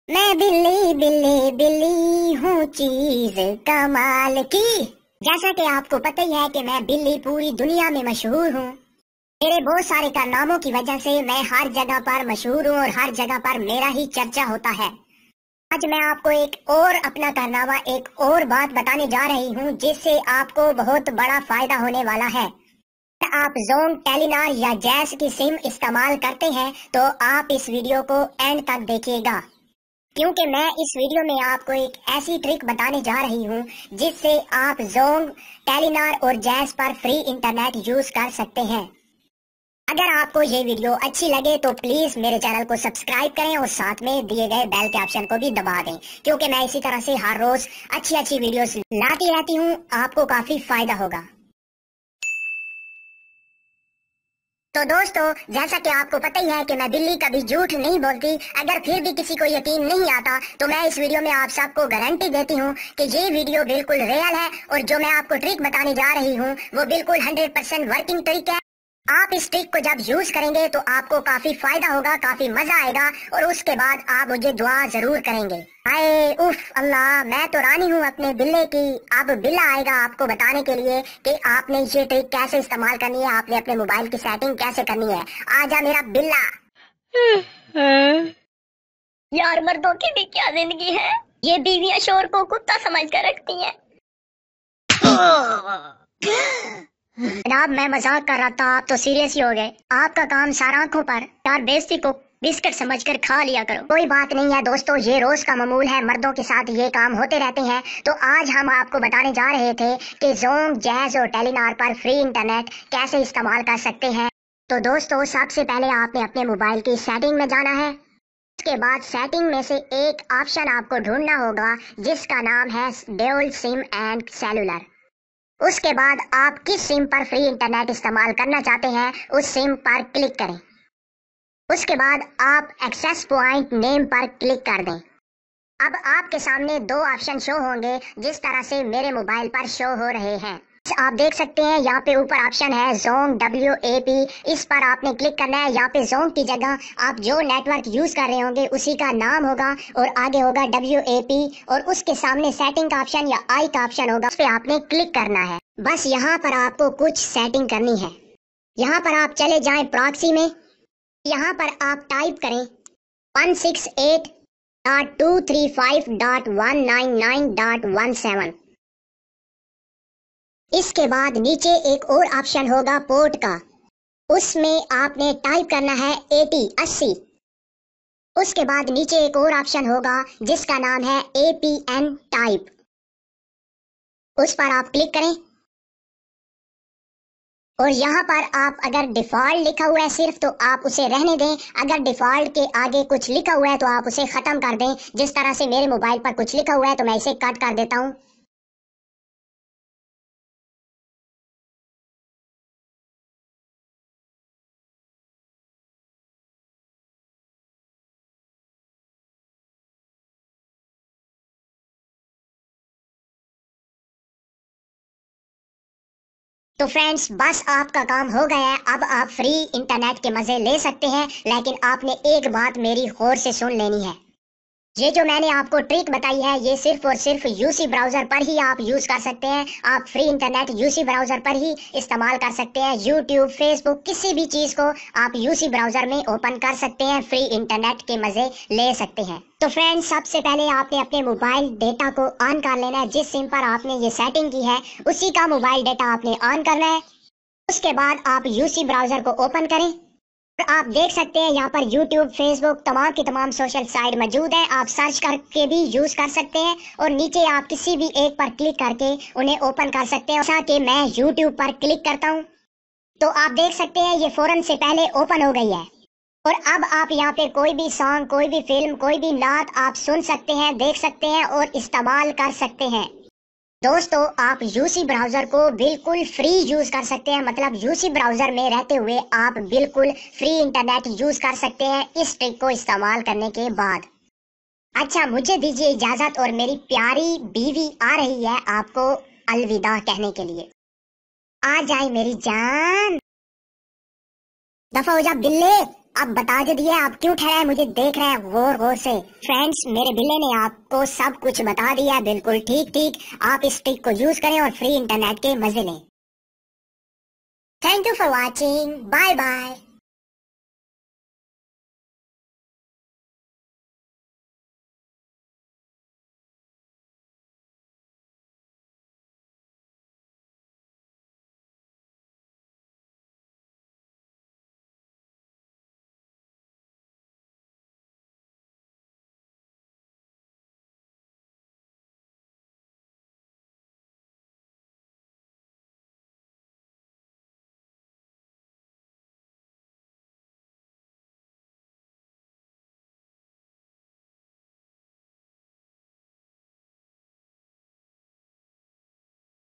मैं बिल्ली बिल्ली बिल्ली हूँ चीज कमाल की। जैसा कि आपको पता ही है कि मैं बिल्ली पूरी दुनिया में मशहूर हूँ। मेरे बहुत सारे कारनामों की वजह से मैं हर जगह पर मशहूर हूँ और हर जगह पर मेरा ही चर्चा होता है। आज मैं आपको एक और अपना कारनामा, एक और बात बताने जा रही हूँ जिससे आपको बहुत बड़ा फायदा होने वाला है। आप जोंग, टेलीनॉर या जैस की सिम इस्तेमाल करते हैं तो आप इस वीडियो को एंड तक देखिएगा, क्योंकि मैं इस वीडियो में आपको एक ऐसी ट्रिक बताने जा रही हूँ जिससे आप जोंग, टेलीनॉर और जैस पर फ्री इंटरनेट यूज कर सकते हैं। अगर आपको ये वीडियो अच्छी लगे तो प्लीज मेरे चैनल को सब्सक्राइब करें और साथ में दिए गए बेल के ऑप्शन को भी दबा दें, क्योंकि मैं इसी तरह से हर रोज अच्छी अच्छी वीडियोस लाती रहती हूँ। आपको काफी फायदा होगा। तो दोस्तों, जैसा कि आपको पता ही है कि मैं बिल्ली कभी झूठ नहीं बोलती। अगर फिर भी किसी को यकीन नहीं आता तो मैं इस वीडियो में आप सबको गारंटी देती हूँ कि ये वीडियो बिल्कुल रियल है और जो मैं आपको ट्रिक बताने जा रही हूँ वो बिल्कुल 100% वर्किंग ट्रिक है। आप इस ट्रिक को जब यूज करेंगे तो आपको काफी फायदा होगा, काफी मजा आएगा और उसके बाद आप मुझे दुआ जरूर करेंगे। हाय उफ अल्लाह, मैं तो रानी हूँ अपने बिल्ले की। अब बिल्ला आएगा आपको बताने के लिए कि आपने ये ट्रिक कैसे इस्तेमाल करनी है, आपने अपने मोबाइल की सेटिंग कैसे करनी है। आजा मेरा बिल्ला। यार, मर्दों की भी क्या जिंदगी है। ये बीवियां शोर को कुत्ता समझ कर रखती हैं। जनाब, मैं मजाक कर रहा था, आप तो सीरियस ही हो गए। आपका काम सारा आंखों पर। यार, बेइज्जती को बिस्किट समझकर खा लिया करो। कोई बात नहीं है दोस्तों, ये रोज का मामूल है, मर्दों के साथ ये काम होते रहते हैं। तो आज हम आपको बताने जा रहे थे कि जोंग, जैस और टेलीनॉर पर फ्री इंटरनेट कैसे इस्तेमाल कर सकते हैं। तो दोस्तों, सबसे पहले आपने अपने मोबाइल की सेटिंग में जाना है। उसके बाद सेटिंग में से एक ऑप्शन आपको ढूंढना होगा जिसका नाम है ड्यूल सिम एंड सेलुलर। उसके बाद आप किस सिम पर फ्री इंटरनेट इस्तेमाल करना चाहते हैं उस सिम पर क्लिक करें। उसके बाद आप एक्सेस पॉइंट नेम पर क्लिक कर दें। अब आपके सामने दो ऑप्शन शो होंगे जिस तरह से मेरे मोबाइल पर शो हो रहे हैं। आप देख सकते हैं यहाँ पे ऊपर ऑप्शन है जोंग WAP। इस पर आपने क्लिक करना है। यहाँ पे जोंग की जगह आप जो नेटवर्क यूज कर रहे होंगे उसी का नाम होगा और आगे होगा WAP और उसके सामने सेटिंग का ऑप्शन या आई का ऑप्शन होगा, उस पे आपने क्लिक करना है। बस यहाँ पर आपको कुछ सेटिंग करनी है। यहाँ पर आप चले जाएं प्रॉक्सी में। यहाँ पर आप टाइप करें 168.235.199.17। इसके बाद नीचे एक और ऑप्शन होगा पोर्ट का, उसमें आपने टाइप करना है 80। उसके बाद नीचे एक और ऑप्शन होगा जिसका नाम है APN टाइप। उस पर आप क्लिक करें और यहाँ पर आप अगर डिफॉल्ट लिखा हुआ है सिर्फ तो आप उसे रहने दें। अगर डिफॉल्ट के आगे कुछ लिखा हुआ है तो आप उसे खत्म कर दें। जिस तरह से मेरे मोबाइल पर कुछ लिखा हुआ है तो मैं इसे कट कर देता हूँ। तो फ्रेंड्स, बस आपका काम हो गया है। अब आप फ्री इंटरनेट के मजे ले सकते हैं, लेकिन आपने एक बात मेरी गौर से सुन लेनी है। ये जो मैंने आपको ट्रिक बताई है ये सिर्फ और सिर्फ यूसी ब्राउजर पर ही आप यूज कर सकते हैं। आप फ्री इंटरनेट यूसी ब्राउजर पर ही इस्तेमाल कर सकते हैं। यूट्यूब, फेसबुक, किसी भी चीज को आप यूसी ब्राउजर में ओपन कर सकते हैं, फ्री इंटरनेट के मजे ले सकते हैं। तो फ्रेंड्स, सबसे पहले आपने अपने मोबाइल डेटा को ऑन कर लेना है। जिस सिम पर आपने ये सेटिंग की है उसी का मोबाइल डेटा आपने ऑन करना है। उसके बाद आप यूसी ब्राउजर को ओपन करें। आप देख सकते हैं यहाँ पर यूट्यूब, फेसबुक, तमाम की तमाम सोशल साइट मौजूद है। आप सर्च करके भी यूज कर सकते हैं और नीचे आप किसी भी एक पर क्लिक करके उन्हें ओपन कर सकते हैं। जैसा कि मैं यूट्यूब पर क्लिक करता हूँ तो आप देख सकते हैं ये फौरन से पहले ओपन हो गई है और अब आप यहाँ पे कोई भी सॉन्ग, कोई भी फिल्म, कोई भी नात आप सुन सकते हैं, देख सकते हैं और इस्तेमाल कर सकते हैं। दोस्तों, आप यूसी ब्राउजर को बिल्कुल फ्री यूज कर सकते हैं। मतलब यूसी ब्राउजर में रहते हुए आप बिल्कुल फ्री इंटरनेट यूज कर सकते हैं इस ट्रिक को इस्तेमाल करने के बाद। अच्छा, मुझे दीजिए इजाजत और मेरी प्यारी बीवी आ रही है आपको अलविदा कहने के लिए। आ जाए मेरी जान। दफा हो जा बिल्ले। अब बता जो दिया, आप क्यों ठहरा है, मुझे देख रहे हैं गौर गौर से। फ्रेंड्स, मेरे बिल्ले ने आपको सब कुछ बता दिया, बिल्कुल ठीक ठीक। आप इस ट्रिक को यूज करें और फ्री इंटरनेट के मजे लें। Thank you for watching, bye bye.